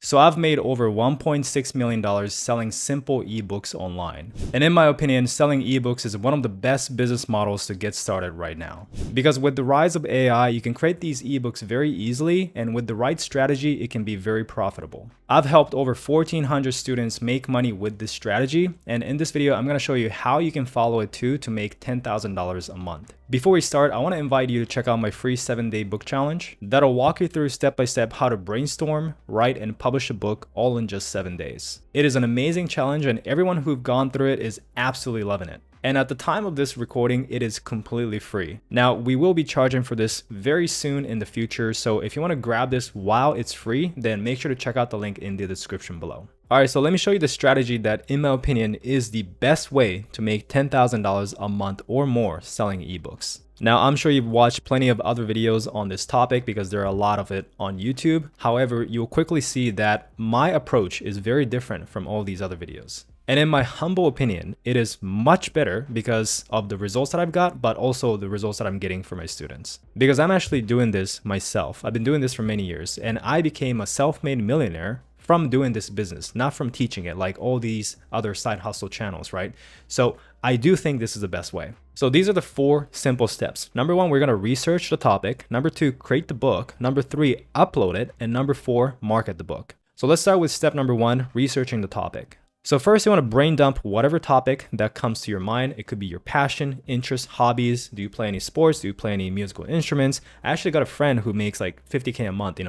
So I've made over $1.6 million selling simple ebooks online. And in my opinion, selling ebooks is one of the best business models to get started right now. Because with the rise of AI, you can create these ebooks very easily, and with the right strategy, it can be very profitable. I've helped over 1,400 students make money with this strategy, and in this video, I'm going to show you how you can follow it too to make $10,000 a month. Before we start, I want to invite you to check out my free 7-day book challenge that'll walk you through step by step how to brainstorm, write, and publish a book all in just 7 days. It is an amazing challenge, and everyone who've gone through it is absolutely loving it. And at the time of this recording, it is completely free. Now, we will be charging for this very soon in the future, so if you want to grab this while it's free, then make sure to check out the link in the description below. Alright, so let me show you the strategy that, in my opinion, is the best way to make $10,000 a month or more selling ebooks. Now, I'm sure you've watched plenty of other videos on this topic because there are a lot of it on YouTube. However, you'll quickly see that my approach is very different from all these other videos. And in my humble opinion, it is much better because of the results that I've got, but also the results that I'm getting for my students. Because I'm actually doing this myself. I've been doing this for many years, and I became a self-made millionaire from doing this business, not from teaching it like all these other side hustle channels, right? So I do think this is the best way. So these are the 4 simple steps. Number 1, we're going to research the topic. Number 2, create the book. Number 3, upload it. And number 4, market the book. So let's start with step number 1, researching the topic. So first, you want to brain dump whatever topic that comes to your mind. It could be your passion, interests, hobbies. Do you play any sports? Do you play any musical instruments? I actually got a friend who makes like $50K a month,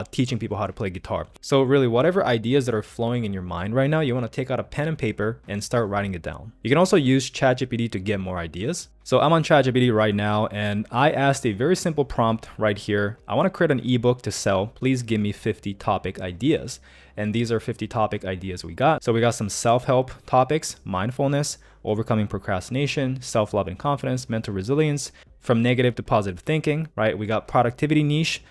teaching people how to play guitar. So really, whatever ideas that are flowing in your mind right now, you want to take out a pen and paper and start writing it down. You can also use ChatGPT to get more ideas. So I'm on ChatGPT right now, and I asked a very simple prompt right here. I want to create an ebook to sell. Please give me 50 topic ideas. And these are 50 topic ideas we got. So we got some self-help topics, mindfulness, overcoming procrastination, self-love and confidence, mental resilience, from negative to positive thinking, right? We got productivity niche,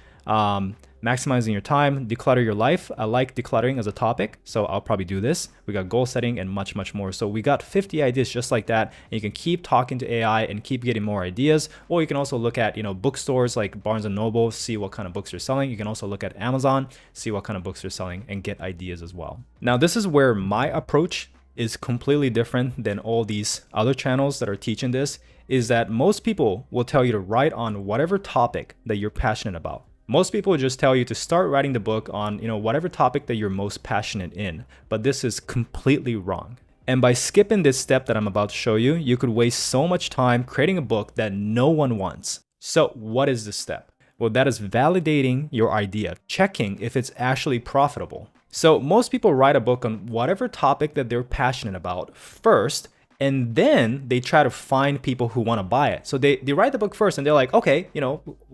maximizing your time, declutter your life. I like decluttering as a topic, so I'll probably do this. We got goal setting and much, much more. So we got 50 ideas just like that. And you can keep talking to AI and keep getting more ideas. Or you can also look at, bookstores like Barnes & Noble, see what kind of books they're selling. You can also look at Amazon, see what kind of books they're selling and get ideas as well. Now, this is where my approach is completely different than all these other channels that are teaching this, is that most people will tell you to write on whatever topic that you're passionate about. Most people just tell you to start writing the book on, whatever topic that you're most passionate in, but this is completely wrong. And by skipping this step that I'm about to show you, you could waste so much time creating a book that no one wants. So what is this step? Well, that is validating your idea, checking if it's actually profitable. So most people write a book on whatever topic that they're passionate about first, and then they try to find people who want to buy it. So they write the book first and they're like, okay,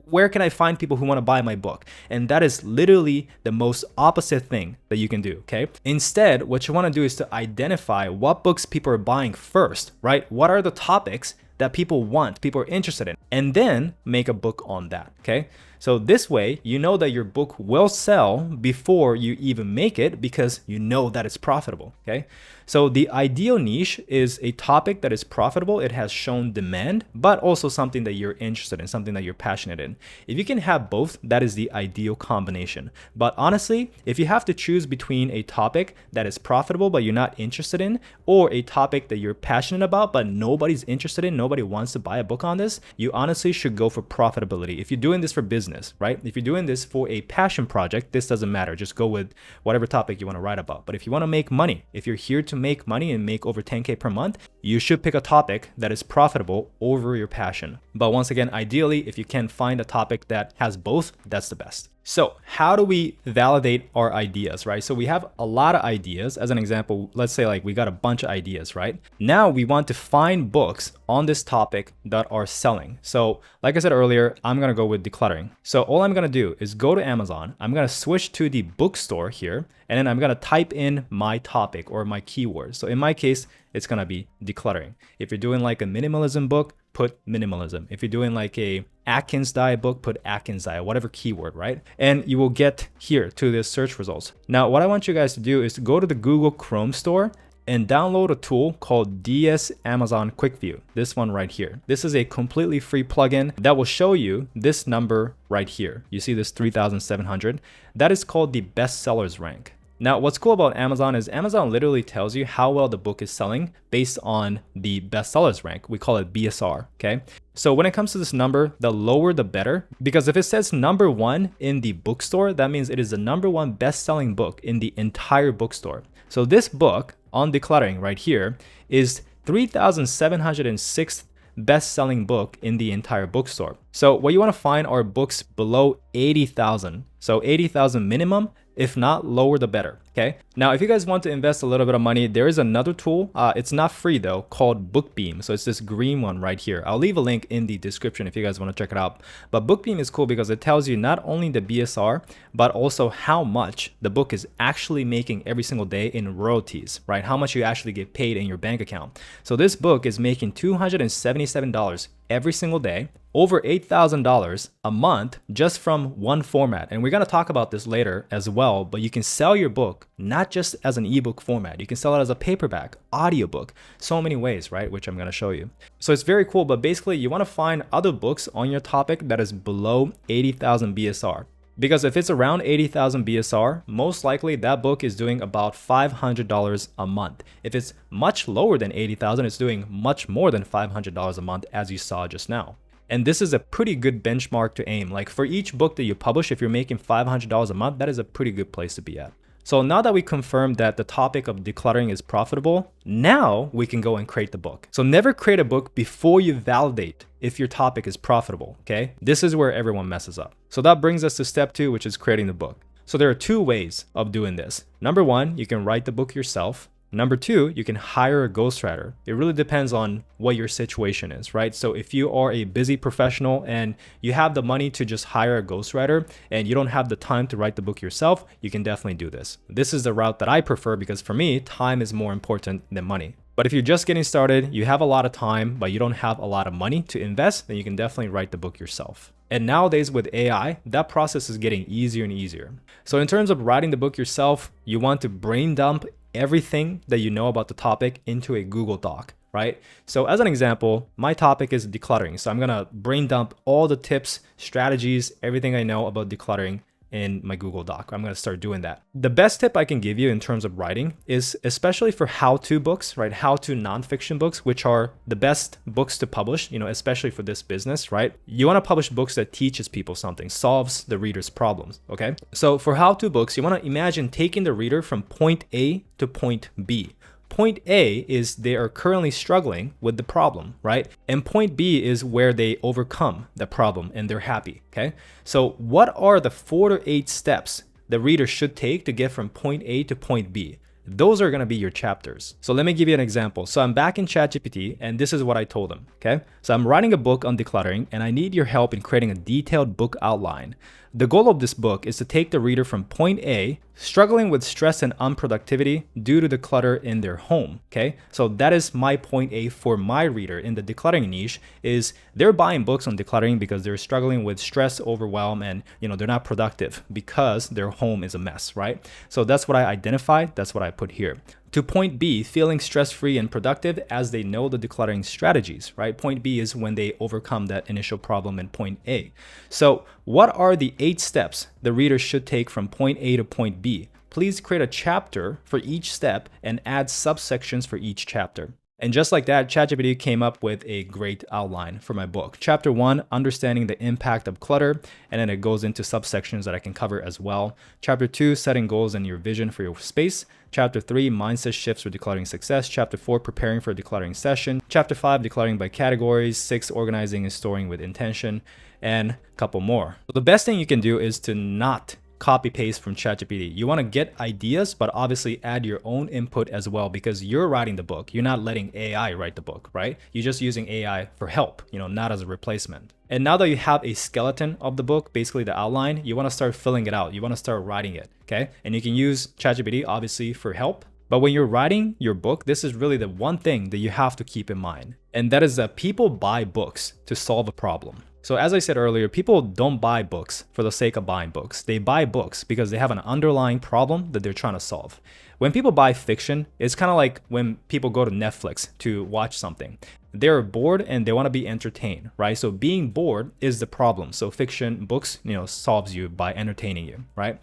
where can I find people who want to buy my book? And that is literally the most opposite thing that you can do, okay? Instead, what you want to do is to identify what books people are buying first, right? What are the topics that people want, people are interested in, and then make a book on that, okay? So this way, you know that your book will sell before you even make it because you know that it's profitable, okay? So the ideal niche is a topic that is profitable, it has shown demand, but also something that you're interested in, something that you're passionate in. If you can have both, that is the ideal combination. But honestly, if you have to choose between a topic that is profitable but you're not interested in, or a topic that you're passionate about but nobody's interested in, nobody wants to buy a book on this, you honestly should go for profitability. If you're doing this for business, right? If you're doing this for a passion project, this doesn't matter. Just go with whatever topic you want to write about. But if you want to make money, if you're here to make money and make over 10K per month, you should pick a topic that is profitable over your passion. But once again, ideally, if you can find a topic that has both, that's the best. So how do we validate our ideas, right? So we have a lot of ideas. As an example, let's say like we got a bunch of ideas, right? Now we want to find books on this topic that are selling. So like I said earlier, I'm going to go with decluttering. So all I'm going to do is go to Amazon. I'm going to switch to the bookstore here, and then I'm going to type in my topic or my keyword. So in my case, it's going to be decluttering. If you're doing like a minimalism book, put minimalism. If you're doing like a Atkins diet book, put Atkins diet, whatever keyword, right? And you will get here to the search results. Now, what I want you guys to do is to go to the Google Chrome store and download a tool called DS Amazon Quick View. This one right here. This is a completely free plugin that will show you this number right here. You see this 3,700? That is called the bestsellers rank. Now, what's cool about Amazon is Amazon literally tells you how well the book is selling based on the bestsellers rank. We call it BSR, okay? So when it comes to this number, the lower the better, because if it says number 1 in the bookstore, that means it is the number 1 best-selling book in the entire bookstore. So this book on decluttering right here is 3,706th best-selling book in the entire bookstore. So what you want to find are books below 80,000. So 80,000 minimum. If not, lower the better, okay? Now, if you guys want to invest a little bit of money, there is another tool. It's not free though, called Bookbeam. So it's this green one right here. I'll leave a link in the description if you guys want to check it out. But Bookbeam is cool because it tells you not only the BSR, but also how much the book is actually making every single day in royalties, right? How much you actually get paid in your bank account. So this book is making $277 every single day, over $8,000 a month just from one format. And we're going to talk about this later as well, but you can sell your book not just as an ebook format. You can sell it as a paperback, audiobook, so many ways, right? Which I'm going to show you. So it's very cool, but basically you want to find other books on your topic that is below 80,000 BSR. Because if it's around 80,000 BSR, most likely that book is doing about $500 a month. If it's much lower than 80,000, it's doing much more than $500 a month, as you saw just now. And this is a pretty good benchmark to aim. Like for each book that you publish, if you're making $500 a month, that is a pretty good place to be at. So now that we confirmed that the topic of decluttering is profitable, now we can go and create the book. So never create a book before you validate if your topic is profitable, okay? This is where everyone messes up. So that brings us to step 2, which is creating the book. So there are 2 ways of doing this. Number 1, you can write the book yourself. Number 2, you can hire a ghostwriter. It really depends on what your situation is, right? So if you are a busy professional and you have the money to just hire a ghostwriter and you don't have the time to write the book yourself, you can definitely do this. This is the route that I prefer because for me, time is more important than money. But if you're just getting started, you have a lot of time, but you don't have a lot of money to invest, then you can definitely write the book yourself. And nowadays with AI, that process is getting easier and easier. So in terms of writing the book yourself, you want to brain dump everything that you know about the topic into a Google Doc, right? So as an example, my topic is decluttering. So I'm gonna brain dump all the tips, strategies, everything I know about decluttering in my Google Doc. I'm going to start doing that. The best tip I can give you in terms of writing is especially for how-to books, right? How-to nonfiction books, which are the best books to publish, especially for this business, right? You want to publish books that teaches people something, solves the reader's problems, okay? So for how-to books, you want to imagine taking the reader from point A to point B. Point A is they are currently struggling with the problem, right? And point B is where they overcome the problem and they're happy, okay? So what are the 4 to 8 steps the reader should take to get from point A to point B? Those are going to be your chapters. So let me give you an example. So I'm back in ChatGPT and this is what I told them, okay? So I'm writing a book on decluttering and I need your help in creating a detailed book outline. The goal of this book is to take the reader from point A, struggling with stress and unproductivity due to the clutter in their home, okay? So that is my point A for my reader in the decluttering niche is they're buying books on decluttering because they're struggling with stress, overwhelm, and they're not productive because their home is a mess, right? So that's what I identified, that's what I put here. To point B, feeling stress-free and productive as they know the decluttering strategies, right? Point B is when they overcome that initial problem in point A. So what are the 8 steps the reader should take from point A to point B? Please create a chapter for each step and add subsections for each chapter. And just like that, ChatGPT came up with a great outline for my book. Chapter 1, understanding the impact of clutter, and then it goes into subsections that I can cover as well. Chapter 2, setting goals and your vision for your space. Chapter 3, mindset shifts for decluttering success. Chapter 4, preparing for a decluttering session. Chapter 5, decluttering by categories. 6, organizing and storing with intention, and a couple more. So the best thing you can do is to not copy paste from ChatGPT. You want to get ideas, but obviously add your own input as well because you're writing the book. You're not letting AI write the book, right? You're just using AI for help, not as a replacement. And now that you have a skeleton of the book, basically the outline, you want to start filling it out. You want to start writing it, okay? And you can use ChatGPT obviously for help. But when you're writing your book, this is really the one thing that you have to keep in mind. And that is that people buy books to solve a problem. So as I said earlier, people don't buy books for the sake of buying books. They buy books because they have an underlying problem that they're trying to solve. When people buy fiction, it's kind of like when people go to Netflix to watch something. They're bored and they want to be entertained, right? So being bored is the problem. So fiction, books, solves you by entertaining you, right?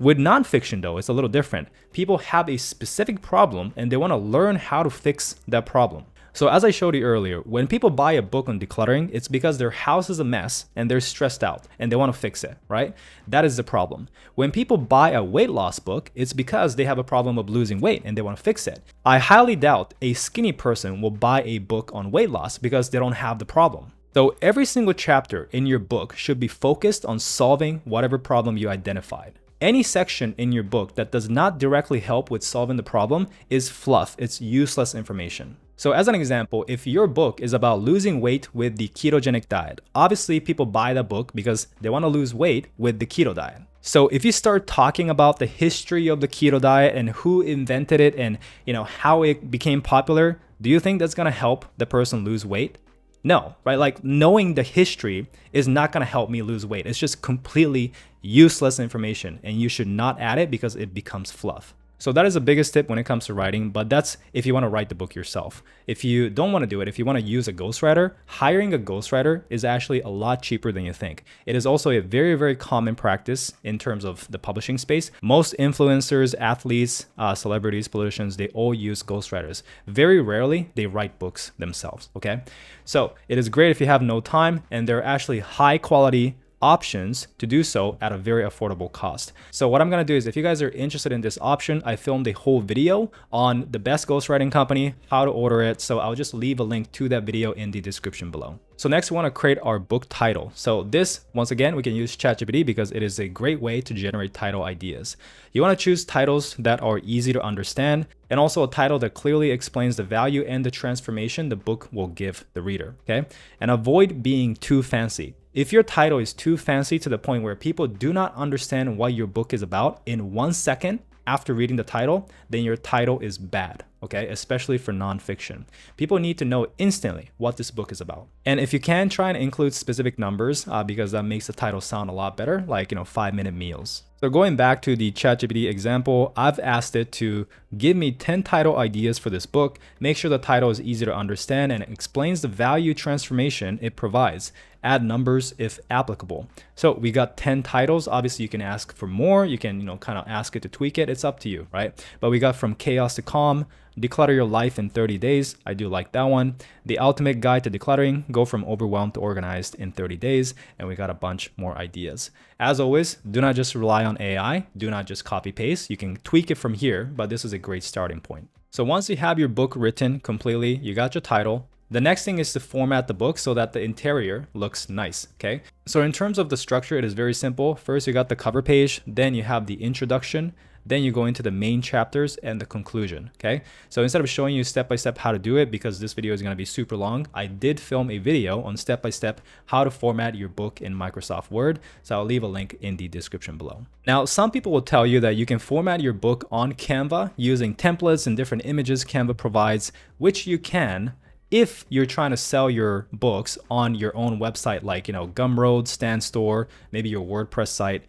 With nonfiction though, it's a little different. People have a specific problem and they want to learn how to fix that problem. So as I showed you earlier, when people buy a book on decluttering, it's because their house is a mess and they're stressed out and they want to fix it, right? That is the problem. When people buy a weight loss book, it's because they have a problem of losing weight and they want to fix it. I highly doubt a skinny person will buy a book on weight loss because they don't have the problem. So every single chapter in your book should be focused on solving whatever problem you identified. Any section in your book that does not directly help with solving the problem is fluff. It's useless information. So as an example, if your book is about losing weight with the ketogenic diet, obviously people buy that book because they want to lose weight with the keto diet. So if you start talking about the history of the keto diet and who invented it and how it became popular, do you think that's going to help the person lose weight? No, right? Like knowing the history is not going to help me lose weight. It's just completely useless information and you should not add it because it becomes fluff. So that is the biggest tip when it comes to writing, but that's if you want to write the book yourself. If you don't want to do it, if you want to use a ghostwriter, hiring a ghostwriter is actually a lot cheaper than you think. It is also a very, very common practice in terms of the publishing space. Most influencers, athletes, celebrities, politicians, they all use ghostwriters. Very rarely they write books themselves, okay? So it is great if you have no time and they're actually high quality options to do so at a very affordable cost. So what I'm going to do is if you guys are interested in this option, I filmed a whole video on the best ghostwriting company, how to order it. So I'll just leave a link to that video in the description below. So next we want to create our book title. So this, once again, we can use ChatGPT because it is a great way to generate title ideas. You want to choose titles that are easy to understand and also a title that clearly explains the value and the transformation the book will give the reader, okay? And avoid being too fancy. If your title is too fancy to the point where people do not understand what your book is about in 1 second after reading the title, then your title is bad, okay? Especially for nonfiction. People need to know instantly what this book is about. And if you can, try and include specific numbers because that makes the title sound a lot better, like 5-minute meals. So going back to the ChatGPT example, I've asked it to give me 10 title ideas for this book, make sure the title is easy to understand and explains the value transformation it provides. Add numbers if applicable. So we got 10 titles. Obviously you can ask for more. You can, kind of ask it to tweak it. It's up to you, right? But we got from chaos to calm, declutter your life in 30 days. I do like that one. The ultimate guide to decluttering, go from overwhelmed to organized in 30 days. And we got a bunch more ideas. As always, do not just rely on AI. Do not just copy paste. You can tweak it from here, but this is a great starting point. So once you have your book written completely, you got your title. The next thing is to format the book so that the interior looks nice, okay? So in terms of the structure, it is very simple. First, you got the cover page, then you have the introduction, then you go into the main chapters and the conclusion, okay? So instead of showing you step-by-step how to do it, because this video is gonna be super long, I did film a video on step-by-step how to format your book in Microsoft Word. So I'll leave a link in the description below. Now, some people will tell you that you can format your book on Canva using templates and different images Canva provides, which you can, if you're trying to sell your books on your own website, like, Gumroad, Stan Store, maybe your WordPress site,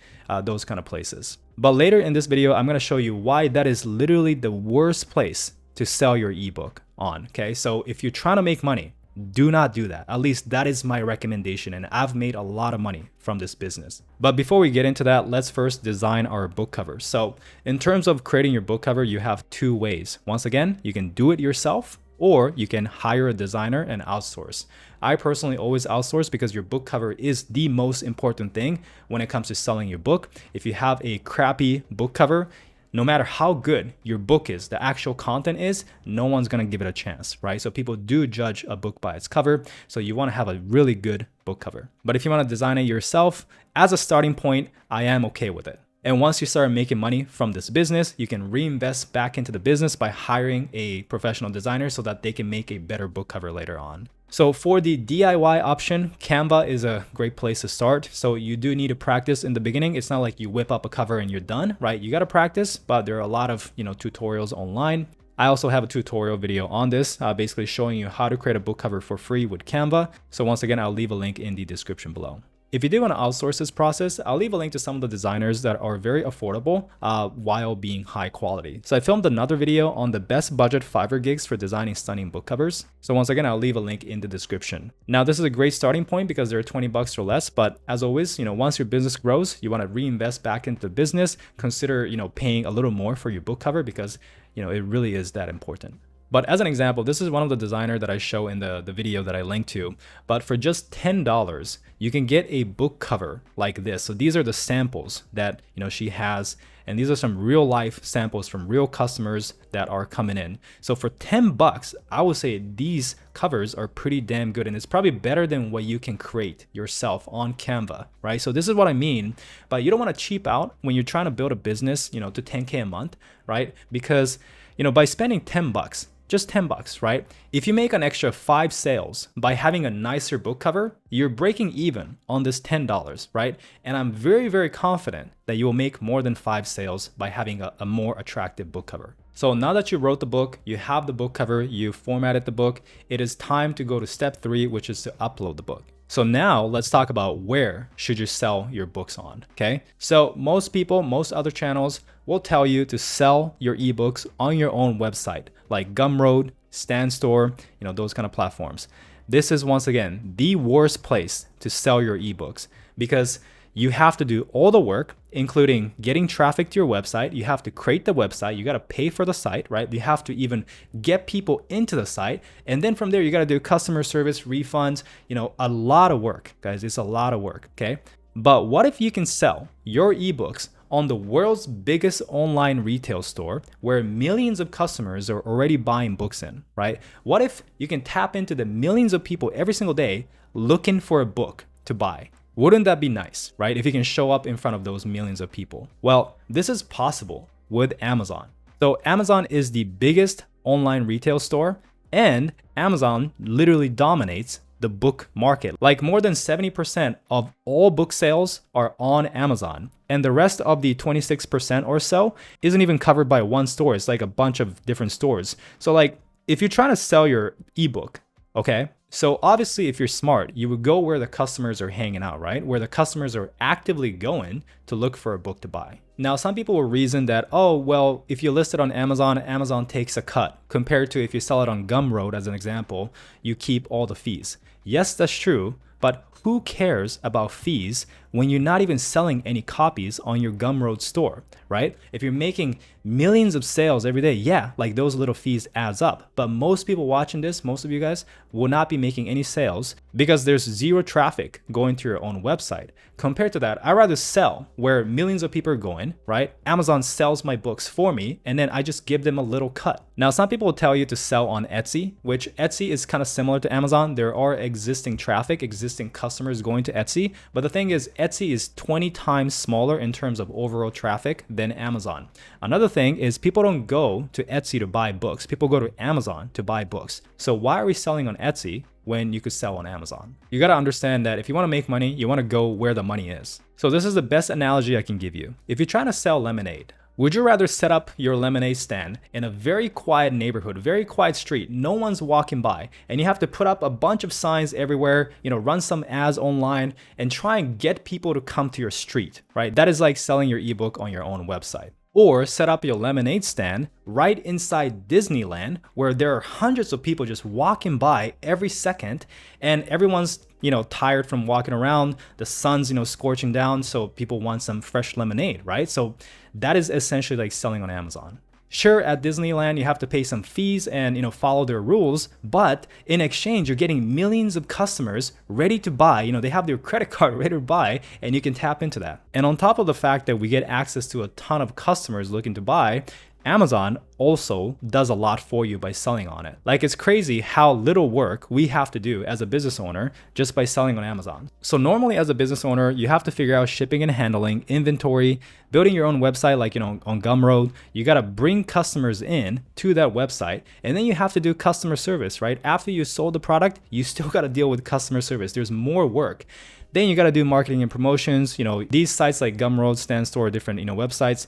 those kind of places. But later in this video, I'm going to show you why that is literally the worst place to sell your ebook on, okay? So if you're trying to make money, do not do that. At least that is my recommendation, and I've made a lot of money from this business. But before we get into that, let's first design our book cover. So in terms of creating your book cover, you have two ways. Once again, you can do it yourself, or you can hire a designer and outsource. I personally always outsource because your book cover is the most important thing when it comes to selling your book. If you have a crappy book cover, no matter how good your book is, the actual content is, no one's gonna give it a chance, right? So people do judge a book by its cover. So you wanna have a really good book cover. But if you wanna design it yourself, as a starting point, I am okay with it. And once you start making money from this business, you can reinvest back into the business by hiring a professional designer so that they can make a better book cover later on. So for the DIY option, Canva is a great place to start. So you do need to practice in the beginning. It's not like you whip up a cover and you're done, right? You got to practice, but there are a lot of, tutorials online. I also have a tutorial video on this, basically showing you how to create a book cover for free with Canva. So once again, I'll leave a link in the description below. If you do want to outsource this process, I'll leave a link to some of the designers that are very affordable while being high quality. So I filmed another video on the best budget Fiverr gigs for designing stunning book covers. So once again, I'll leave a link in the description. Now, this is a great starting point because they're 20 bucks or less. But as always, once your business grows, you want to reinvest back into the business. Consider, paying a little more for your book cover because, it really is that important. But as an example, this is one of the designer that I show in the video that I linked to. But for just $10, you can get a book cover like this. So these are the samples that she has. And these are some real life samples from real customers that are coming in. So for 10 bucks, I would say these covers are pretty damn good. And it's probably better than what you can create yourself on Canva, right? So this is what I mean. But you don't want to cheap out when you're trying to build a business, to 10K a month, right? Because, by spending 10 bucks, just 10 bucks, right? If you make an extra 5 sales by having a nicer book cover, you're breaking even on this $10, right? And I'm very, very confident that you will make more than 5 sales by having a more attractive book cover. So now that you wrote the book, you have the book cover, you formatted the book, it is time to go to step 3, which is to upload the book. So now let's talk about where should you sell your books on, okay? So most people, most other channels will tell you to sell your ebooks on your own website, like Gumroad, StanStore, those kind of platforms. This is once again the worst place to sell your ebooks because you have to do all the work, including getting traffic to your website. You have to create the website. You got to pay for the site, right? You have to even get people into the site. And then from there, you got to do customer service, refunds, a lot of work, guys. It's a lot of work, okay? But what if you can sell your ebooks on the world's biggest online retail store where millions of customers are already buying books in, right? What if you can tap into the millions of people every single day looking for a book to buy? Wouldn't that be nice, right? If you can show up in front of those millions of people. Well, this is possible with Amazon. So Amazon is the biggest online retail store, and Amazon literally dominates the book market. Like more than 70% of all book sales are on Amazon. And the rest of the 26% or so isn't even covered by one store. It's like a bunch of different stores. So like if you're trying to sell your ebook, okay? So obviously if you're smart, you would go where the customers are hanging out, right? Where the customers are actively going to look for a book to buy. Now, some people will reason that, oh, well, if you list it on Amazon, Amazon takes a cut compared to if you sell it on Gumroad, as an example, you keep all the fees. Yes, that's true. But who cares about fees when you're not even selling any copies on your Gumroad store, right? If you're making millions of sales every day, yeah, like those little fees adds up. But most people watching this, most of you guys will not be making any sales because there's zero traffic going to your own website. Compared to that, I'd rather sell where millions of people are going, right? Amazon sells my books for me, and then I just give them a little cut. Now, some people will tell you to sell on Etsy, which Etsy is kind of similar to Amazon. There are existing traffic, existing customers going to Etsy. But the thing is, Etsy is 20 times smaller in terms of overall traffic than Amazon. Another thing is people don't go to Etsy to buy books. People go to Amazon to buy books. So why are we selling on Etsy when you could sell on Amazon? You got to understand that if you want to make money, you want to go where the money is. So this is the best analogy I can give you. If you're trying to sell lemonade, would you rather set up your lemonade stand in a very quiet neighborhood, very quiet street, no one's walking by, and you have to put up a bunch of signs everywhere, run some ads online and try and get people to come to your street, right? That is like selling your ebook on your own website. Or set up your lemonade stand right inside Disneyland where there are hundreds of people just walking by every second and everyone's tired from walking around. The sun's scorching down, so people want some fresh lemonade, right? So that is essentially like selling on Amazon. Sure, at Disneyland, you have to pay some fees and follow their rules, but in exchange, you're getting millions of customers ready to buy. They have their credit card ready to buy, and you can tap into that. And on top of the fact that we get access to a ton of customers looking to buy, Amazon also does a lot for you by selling on it. Like, it's crazy how little work we have to do as a business owner just by selling on Amazon. So normally as a business owner, you have to figure out shipping and handling, inventory, building your own website like, on Gumroad. You got to bring customers in to that website, and then you have to do customer service, right? After you sold the product, you still got to deal with customer service. There's more work. Then you got to do marketing and promotions. You know, these sites like Gumroad, StanStore, different, you know, websites,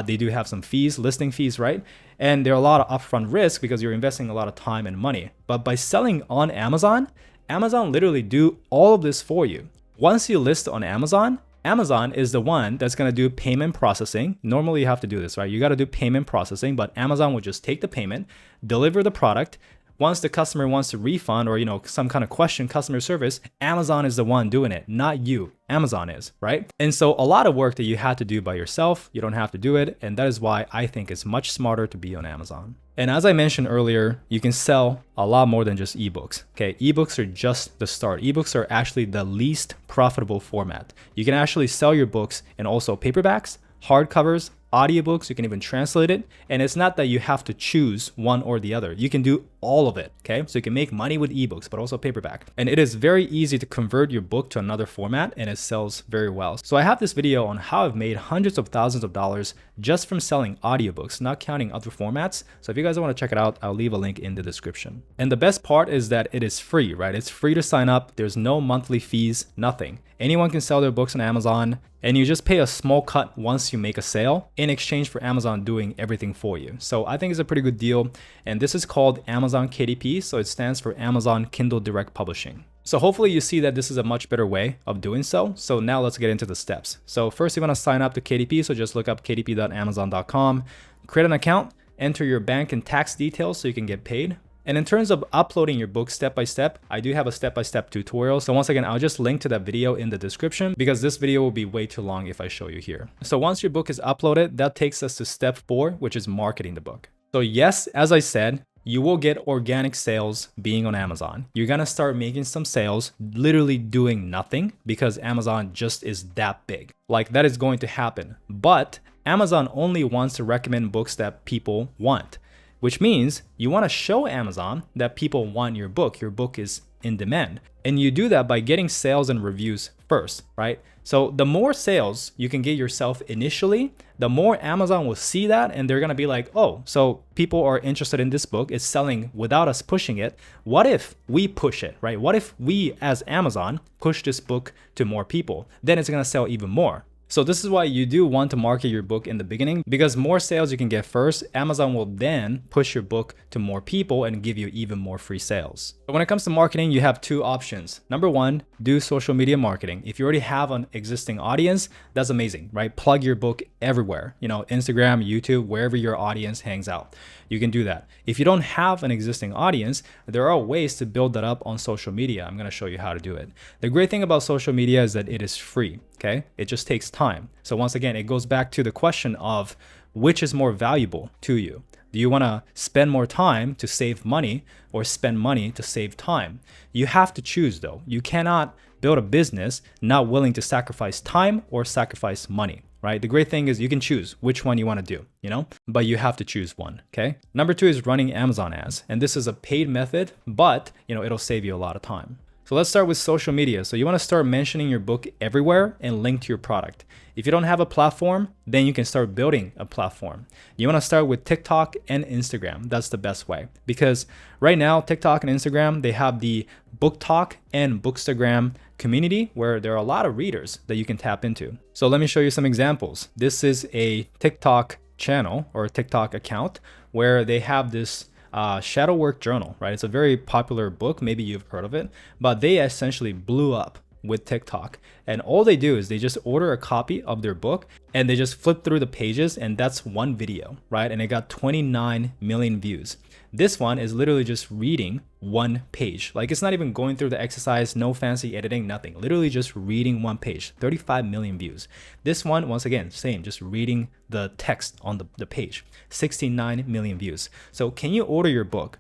they do have some fees, listing fees, right? And there are a lot of upfront risk because you're investing a lot of time and money. But by selling on Amazon, Amazon literally do all of this for you. Once you list on Amazon, Amazon is the one that's going to do payment processing. Normally you have to do this, right? You got to do payment processing, but Amazon will just take the payment, deliver the product. Once the customer wants to refund or, you know, some kind of question, customer service, Amazon is the one doing it, not you. Amazon is, right? And so a lot of work that you had to do by yourself, you don't have to do it. And that is why I think it's much smarter to be on Amazon. And as I mentioned earlier, you can sell a lot more than just ebooks. Okay, ebooks are just the start. Ebooks are actually the least profitable format. You can actually sell your books in also paperbacks, hardcovers, audiobooks, you can even translate it. And it's not that you have to choose one or the other. You can do all of it, okay? So you can make money with ebooks, but also paperback. And it is very easy to convert your book to another format and it sells very well. So I have this video on how I've made hundreds of thousands of dollars just from selling audiobooks, not counting other formats. So if you guys want to check it out, I'll leave a link in the description. And the best part is that it is free, right? It's free to sign up. There's no monthly fees, nothing. Anyone can sell their books on Amazon and you just pay a small cut once you make a sale in exchange for Amazon doing everything for you. So I think it's a pretty good deal. And this is called Amazon KDP. So it stands for Amazon Kindle Direct Publishing. So hopefully you see that this is a much better way of doing so. So now let's get into the steps. So first you want to sign up to KDP. So just look up kdp.amazon.com, create an account, enter your bank and tax details so you can get paid. And in terms of uploading your book step by step, I do have a step-by-step tutorial. So once again, I'll just link to that video in the description because this video will be way too long if I show you here. So once your book is uploaded, that takes us to step 4, which is marketing the book. So yes, as I said, you will get organic sales being on Amazon. You're gonna start making some sales, literally doing nothing because Amazon just is that big. Like that is going to happen. But Amazon only wants to recommend books that people want, which means you want to show Amazon that people want your book. Your book is in demand. And you do that by getting sales and reviews first, right? So the more sales you can get yourself initially, the more Amazon will see that and they're going to be like, oh, so people are interested in this book. It's selling without us pushing it. What if we push it, right? What if we as Amazon push this book to more people? Then it's going to sell even more. So this is why you do want to market your book in the beginning because more sales you can get first, Amazon will then push your book to more people and give you even more free sales. But when it comes to marketing, you have 2 options. Number 1, do social media marketing. If you already have an existing audience, that's amazing, right? Plug your book everywhere, you know, Instagram, YouTube, wherever your audience hangs out. You can do that. If you don't have an existing audience, there are ways to build that up on social media. I'm going to show you how to do it. The great thing about social media is that it is free, okay? It just takes time. So once again, it goes back to the question of which is more valuable to you. Do you want to spend more time to save money or spend money to save time? You have to choose though. You cannot build a business not willing to sacrifice time or sacrifice money. Right? The great thing is you can choose which one you want to do, you know, but you have to choose one. Okay. Number 2 is running Amazon ads. And this is a paid method, but you know, it'll save you a lot of time. So let's start with social media. So you want to start mentioning your book everywhere and link to your product. If you don't have a platform, then you can start building a platform. You want to start with TikTok and Instagram. That's the best way because right now, TikTok and Instagram, they have the BookTok and Bookstagram community where there are a lot of readers that you can tap into. So let me show you some examples. This is a TikTok channel or a TikTok account where they have this Shadow Work Journal, right? It's a very popular book. Maybe you've heard of it, but they essentially blew up with TikTok. And all they do is they just order a copy of their book and they just flip through the pages and that's one video, right? And it got 29 million views. This one is literally just reading one page. Like it's not even going through the exercise, no fancy editing, nothing. Literally just reading one page, 35 million views. This one, once again, same, just reading the text on the page, 69 million views. So can you order your book,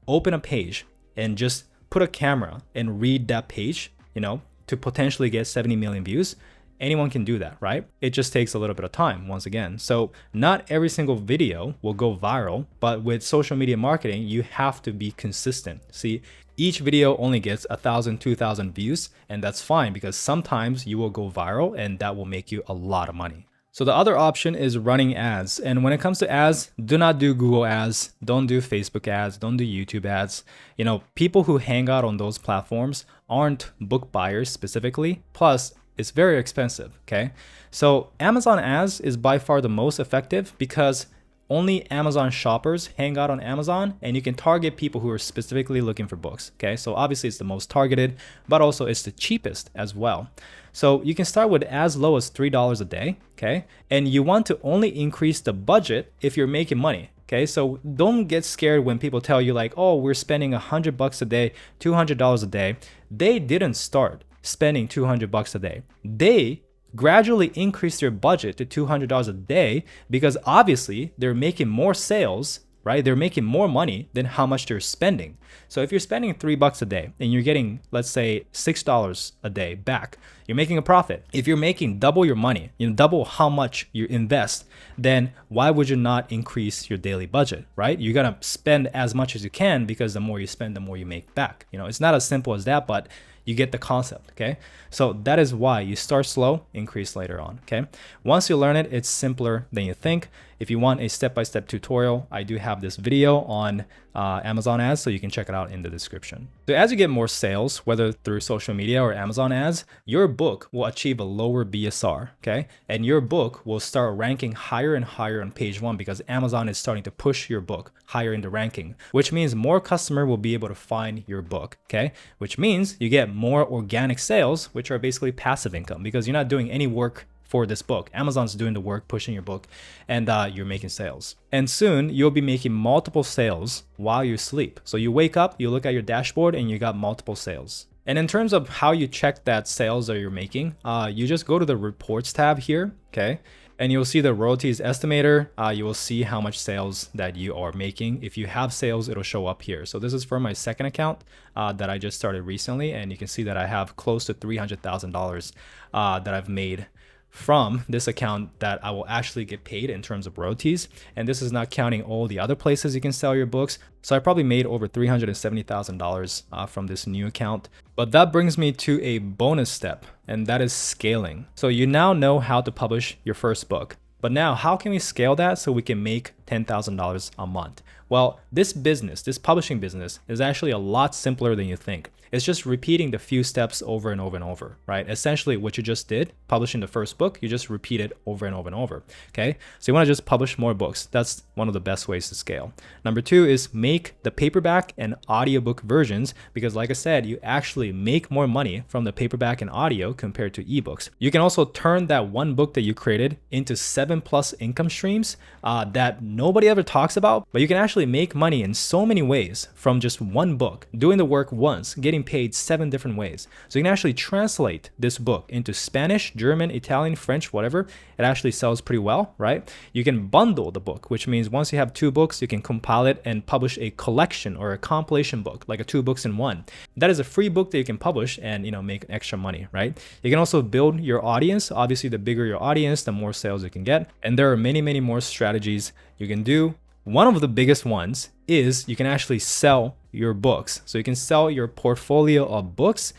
open a page and just put a camera and read that page, you know, to potentially get 70 million views? Anyone can do that, right? It just takes a little bit of time once again. So not every single video will go viral, but with social media marketing, you have to be consistent. See, each video only gets 1,000, 2,000 views, and that's fine because sometimes you will go viral and that will make you a lot of money. So the other option is running ads. And when it comes to ads, do not do Google ads, don't do Facebook ads, don't do YouTube ads. You know, people who hang out on those platforms aren't book buyers specifically. Plus, it's very expensive, okay? So Amazon ads is by far the most effective because only Amazon shoppers hang out on Amazon, and you can target people who are specifically looking for books, okay? So obviously it's the most targeted, but also it's the cheapest as well. So you can start with as low as $3 a day, okay? And you want to only increase the budget if you're making money, okay? So don't get scared when people tell you like, oh, we're spending $100 a day, $200 a day. They didn't start spending $200 a day. They gradually increase their budget to $200 a day because obviously they're making more sales, right? They're making more money than how much they're spending. So if you're spending $3 a day and you're getting, let's say, $6 a day back, you're making a profit. If you're making double your money, you know, double how much you invest, then why would you not increase your daily budget, right? You're gonna spend as much as you can because the more you spend, the more you make back. You know, it's not as simple as that, but you get the concept, okay? So that is why you start slow, increase later on, okay? Once you learn it, it's simpler than you think. If you want a step-by-step tutorial, I do have this video on Amazon ads, so you can check it out in the description. So as you get more sales, whether through social media or Amazon ads, your book will achieve a lower BSR, okay? And your book will start ranking higher and higher on page one because Amazon is starting to push your book higher in the ranking, which means more customer will be able to find your book, okay? Which means you get more organic sales, which are basically passive income because you're not doing any work for this book. Amazon's doing the work, pushing your book, and you're making sales. And soon you'll be making multiple sales while you sleep. So you wake up, you look at your dashboard, and you got multiple sales. And in terms of how you check that sales that you're making, you just go to the reports tab here, okay? And you'll see the royalties estimator. You will see how much sales that you are making. If you have sales, it'll show up here. So this is for my second account that I just started recently. And you can see that I have close to $300,000 that I've made from this account that I will actually get paid in terms of royalties. And this is not counting all the other places you can sell your books. So I probably made over $370,000 from this new account. But that brings me to a bonus step, and that is scaling. So you now know how to publish your first book. But now how can we scale that so we can make $10,000 a month? Well, this business, this publishing business, is actually a lot simpler than you think. It's just repeating the few steps over and over and over, right? Essentially what you just did, publishing the first book, you just repeat it over and over and over, okay? So you wanna just publish more books. That's one of the best ways to scale. Number two is make the paperback and audiobook versions because like I said, you actually make more money from the paperback and audio compared to ebooks. You can also turn that one book that you created into 7+ income streams that nobody ever talks about, but you can actually make money in so many ways from just one book, doing the work once, getting paid 7 different ways. So you can actually translate this book into Spanish, German, Italian, French, whatever. It actually sells pretty well, right? You can bundle the book, which means once you have 2 books, you can compile it and publish a collection or a compilation book, like a 2 books in one. That is a free book that you can publish and, you know, make extra money, right? You can also build your audience. Obviously, the bigger your audience, the more sales you can get. And there are many, many more strategies you can do. One of the biggest ones is you can actually sell your books. So you can sell your portfolio of books,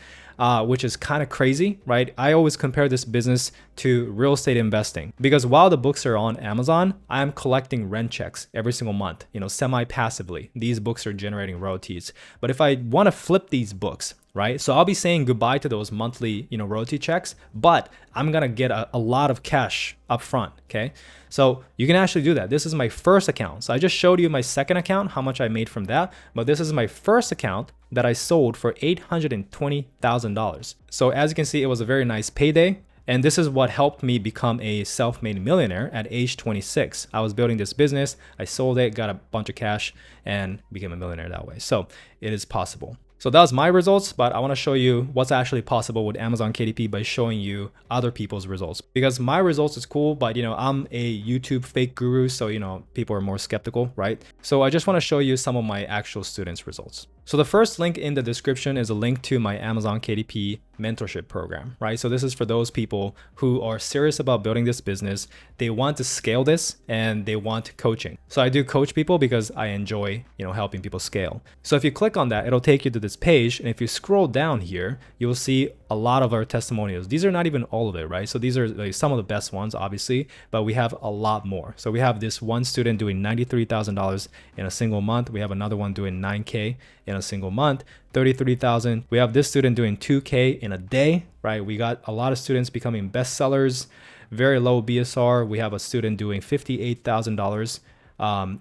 which is kind of crazy, right? I always compare this business to real estate investing because while the books are on Amazon, I'm collecting rent checks every single month, you know, semi-passively. These books are generating royalties. But if I want to flip these books, right? So I'll be saying goodbye to those monthly, you know, royalty checks, but I'm going to get a lot of cash up front, okay? So you can actually do that. This is my first account. So I just showed you my second account, how much I made from that, but this is my first account that I sold for $820,000. So as you can see, it was a very nice payday. And this is what helped me become a self-made millionaire at age 26. I was building this business, I sold it, got a bunch of cash, and became a millionaire that way. So it is possible. So that was my results, but I want to show you what's actually possible with Amazon KDP by showing you other people's results. Because my results is cool, but you know, I'm a YouTube fake guru, so you know, people are more skeptical, right? So I just want to show you some of my actual students' results. So the first link in the description is a link to my Amazon KDP mentorship program, right? So this is for those people who are serious about building this business. They want to scale this and they want coaching. So I do coach people because I enjoy, helping people scale. So if you click on that, it'll take you to this page. And if you scroll down here, you'll see a lot of our testimonials. These are not even all of it, right? So these are like some of the best ones, obviously, but we have a lot more. So we have this one student doing $93,000 in a single month. We have another one doing 9K in a single month, 33,000. We have this student doing 2K in a day, right? We got a lot of students becoming bestsellers, very low BSR. We have a student doing $58,000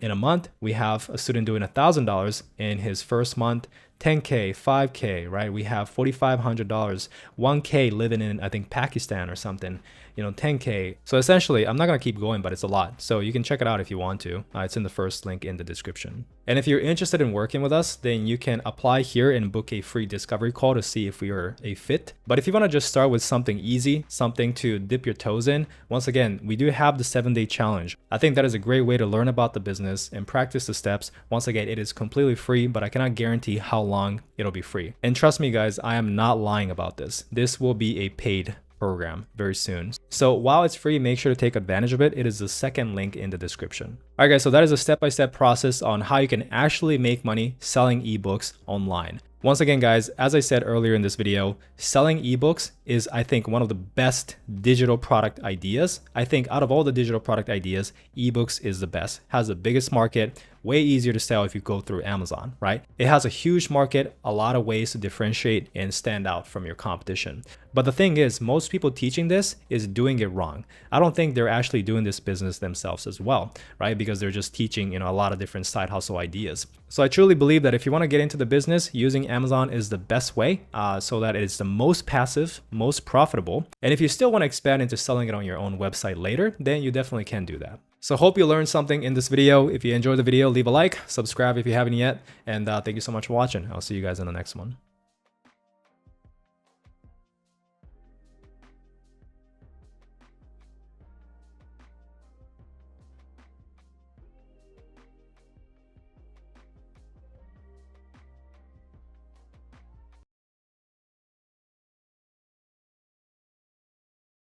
in a month. We have a student doing $1,000 in his first month, 10K, 5K, right? We have $4,500, 1K living in, I think, Pakistan or something, 10K. So essentially, I'm not going to keep going, but it's a lot. So you can check it out if you want to. It's in the first link in the description. And if you're interested in working with us, then you can apply here and book a free discovery call to see if we are a fit. But if you want to just start with something easy, something to dip your toes in, once again, we do have the 7-day challenge. I think that is a great way to learn about the business and practice the steps. Once again, it is completely free, but I cannot guarantee how long it'll be free. And trust me, guys, I am not lying about this. This will be a paid program very soon. So while it's free, make sure to take advantage of it. It is the second link in the description. All right, guys, so that is a step-by-step process on how you can actually make money selling ebooks online. Once again, guys, as I said earlier in this video, selling ebooks is, I think, one of the best digital product ideas. I think out of all the digital product ideas, ebooks is the best, has the biggest market, way easier to sell if you go through Amazon, right? It has a huge market, a lot of ways to differentiate and stand out from your competition. But the thing is, most people teaching this is doing it wrong. I don't think they're actually doing this business themselves as well, right? Because they're just teaching, a lot of different side hustle ideas. So I truly believe that if you want to get into the business, using Amazon is the best way, so that it is the most passive, most profitable. And if you still want to expand into selling it on your own website later, then you definitely can do that. So hope you learned something in this video. If you enjoyed the video, leave a like, subscribe if you haven't yet, and thank you so much for watching. I'll see you guys in the next one.